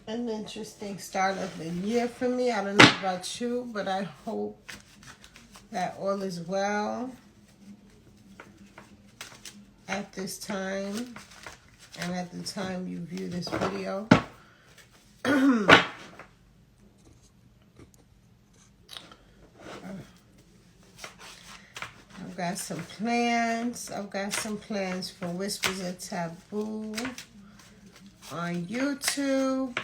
an interesting start of the year for me. I don't know about you, but I hope that all is well at this time and at the time you view this video. I've got some plans. I've got some plans for Whispers of Taboo on YouTube.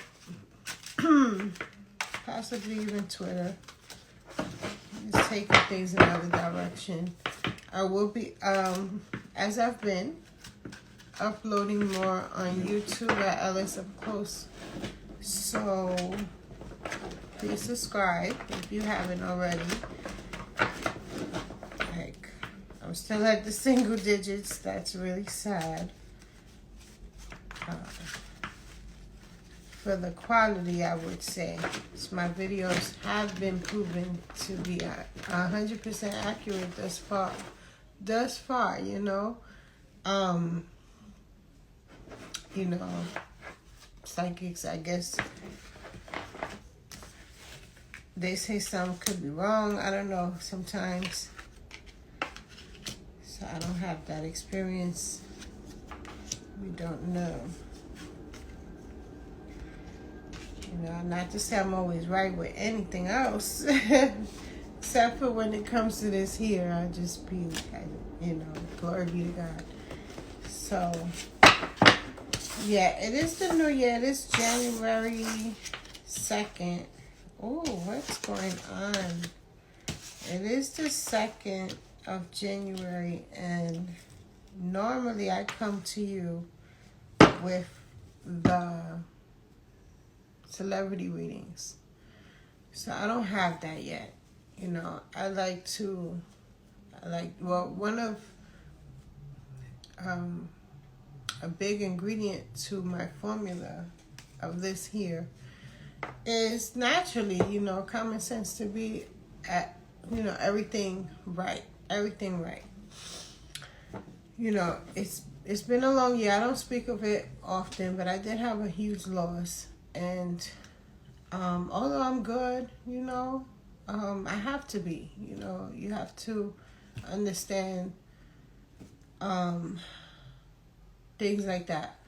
Possibly even Twitter. Just taking things in another direction. I will be, as I've been, uploading more on YouTube at Ellis Up Close. So, please subscribe if you haven't already. Like, I'm still at the single digits. That's really sad. For the quality, I would say. So my videos have been proven to be 100% accurate thus far. You know. Psychics, I guess they say some could be wrong. I don't know sometimes. So I don't have that experience. We don't know. You know, not to say I'm always right with anything else. Except for when it comes to this here, I just be, you know, glory be to God. So, yeah, it is the new year. It is January 2nd. Oh, what's going on? It is the 2nd of January, and normally I come to you with the celebrity readings. So I don't have that yet. You know, one of a big ingredient to my formula of this here is naturally, you know, common sense to be at, you know, everything right. You know, it's been a long year. I don't speak of it often, but I did have a huge loss. And although I'm good, you know, I have to be, you know, you have to understand things like that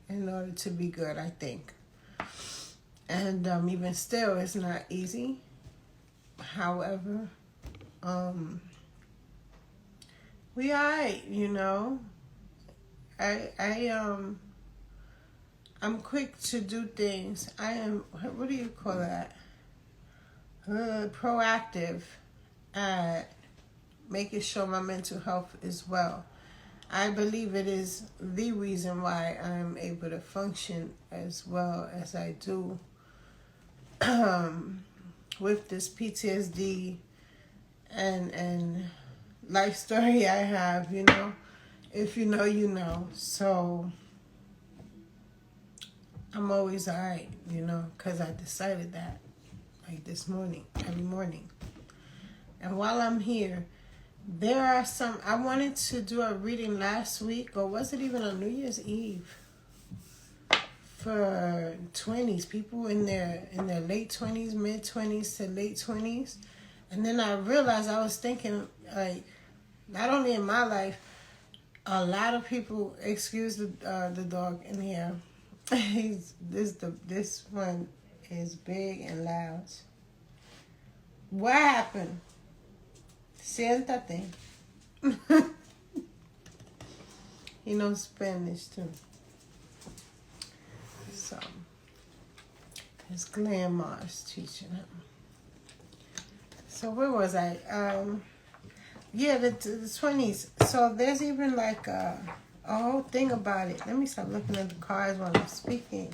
in order to be good, I think. And even still, it's not easy. However, we alright, you know. I'm quick to do things. I am, what do you call that? Proactive at making sure my mental health is well. I believe it is the reason why I'm able to function as well as I do with this PTSD and life story I have, you know. If you know, you know. So I'm always alright, you know, because I decided that, like this morning, every morning. And while I'm here, there are some, I wanted to do a reading last week, or was it even on New Year's Eve, for 20s, people in their late 20s, mid 20s to late 20s. And then I realized, I was thinking, like, not only in my life, a lot of people, excuse the dog in here. This one is big and loud. What happened? Siéntate. He knows Spanish too. So his grandma's teaching him. So where was I? Yeah, the 20s. So there's even like a whole thing about it. Let me stop looking at the cards while I'm speaking,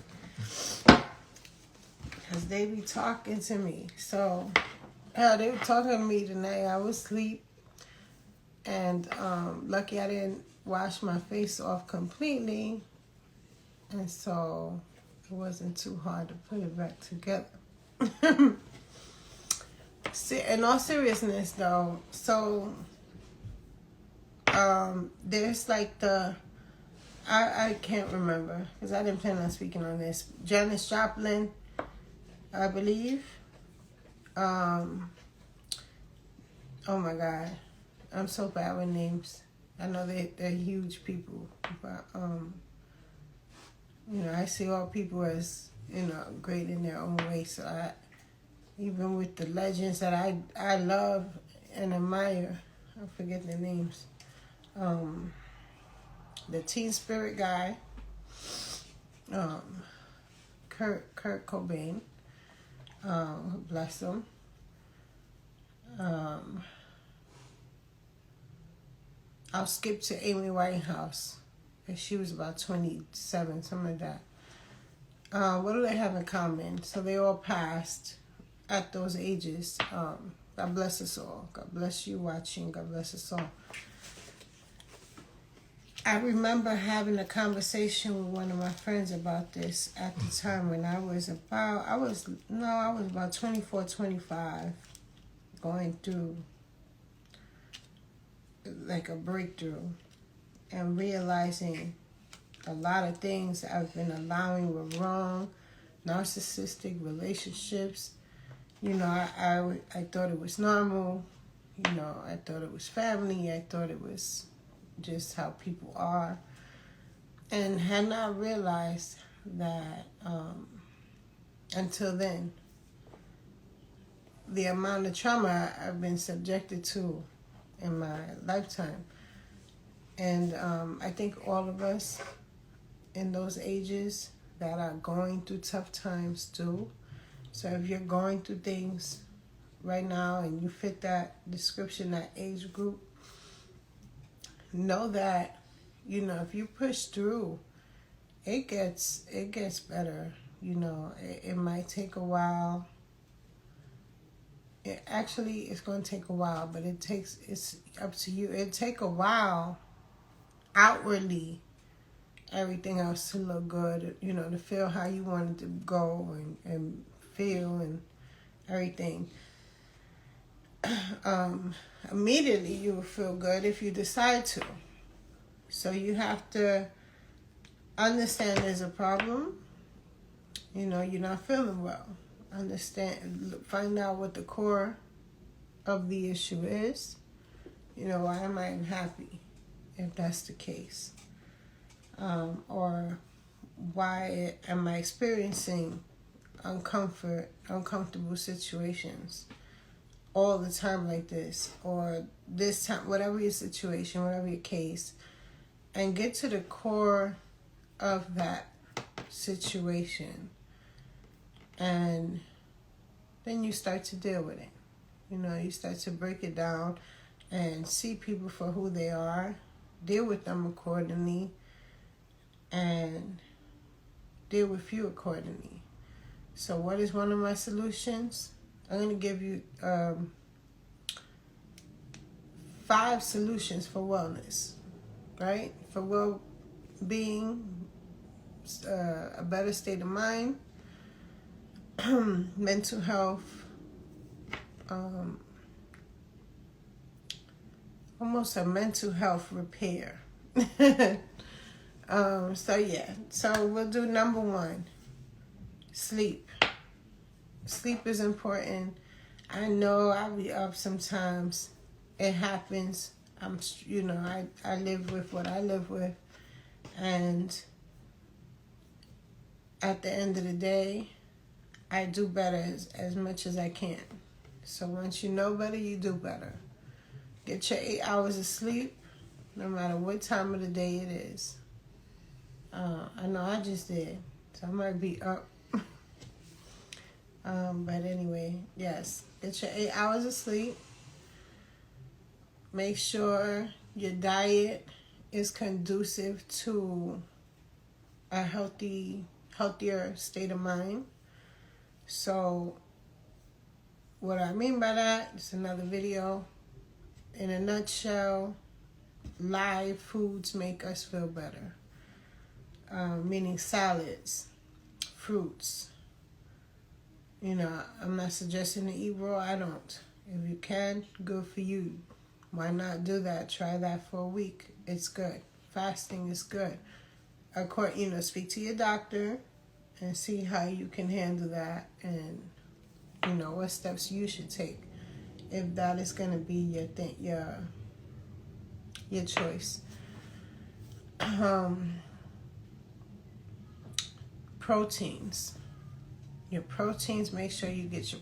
because they be talking to me. So, they were talking to me tonight. I was asleep, and lucky I didn't wash my face off completely, and so it wasn't too hard to put it back together. See, in all seriousness, though, so there's like I can't remember because I didn't plan on speaking on this. Janis Joplin, I believe. Oh my God, I'm so bad with names. I know they're huge people, but I see all people as great in their own way. So even with the legends that I love and admire, I forget their names. The Teen Spirit guy, Kurt Cobain, bless him. I'll skip to Amy Winehouse. She was about 27, something like that. What do they have in common? So they all passed at those ages. God bless us all. God bless you watching. God bless us all. I remember having a conversation with one of my friends about this at the time when I was about 24, 25, going through like a breakthrough and realizing a lot of things I've been allowing were wrong, narcissistic relationships. I thought it was normal. I thought it was family. I thought it was just how people are, and had not realized that until then, the amount of trauma I've been subjected to in my lifetime. And I think all of us in those ages that are going through tough times do. So if you're going through things right now and you fit that description, that age group, know that, if you push through, it gets better. It might take a while. It's going to take a while, but it's up to you. It'll take a while outwardly, everything else to look good, to feel how you want it to go and feel and everything. Immediately you will feel good if you decide to. So you have to understand there's a problem. You're not feeling well. Find out what the core of the issue is. Why am I unhappy, if that's the case? Or why am I experiencing uncomfortable situations all the time like this, or this time, whatever your situation, whatever your case, and get to the core of that situation, and then you start to deal with it. You start to break it down and see people for who they are, deal with them accordingly, and deal with you accordingly. So what is one of my solutions? I'm going to give you 5 solutions for wellness, right? For well-being, a better state of mind, mental health, almost a mental health repair. So we'll do number 1, sleep. Sleep is important. I know I'll be up sometimes. It happens. I live with what I live with. And at the end of the day, I do better as much as I can. So once you know better, you do better. Get your 8 hours of sleep, no matter what time of the day it is. I know I just did, so I might be up. But anyway, yes, get your 8 hours of sleep. Make sure your diet is conducive to a healthier state of mind. So what I mean by that is another video. In a nutshell, live foods make us feel better. Meaning salads, fruits. I'm not suggesting to eat raw. I don't. If you can, good for you. Why not do that? Try that for a week. It's good. Fasting is good. speak to your doctor and see how you can handle that, and what steps you should take if that is going to be your choice. Proteins. Your proteins, make sure you get your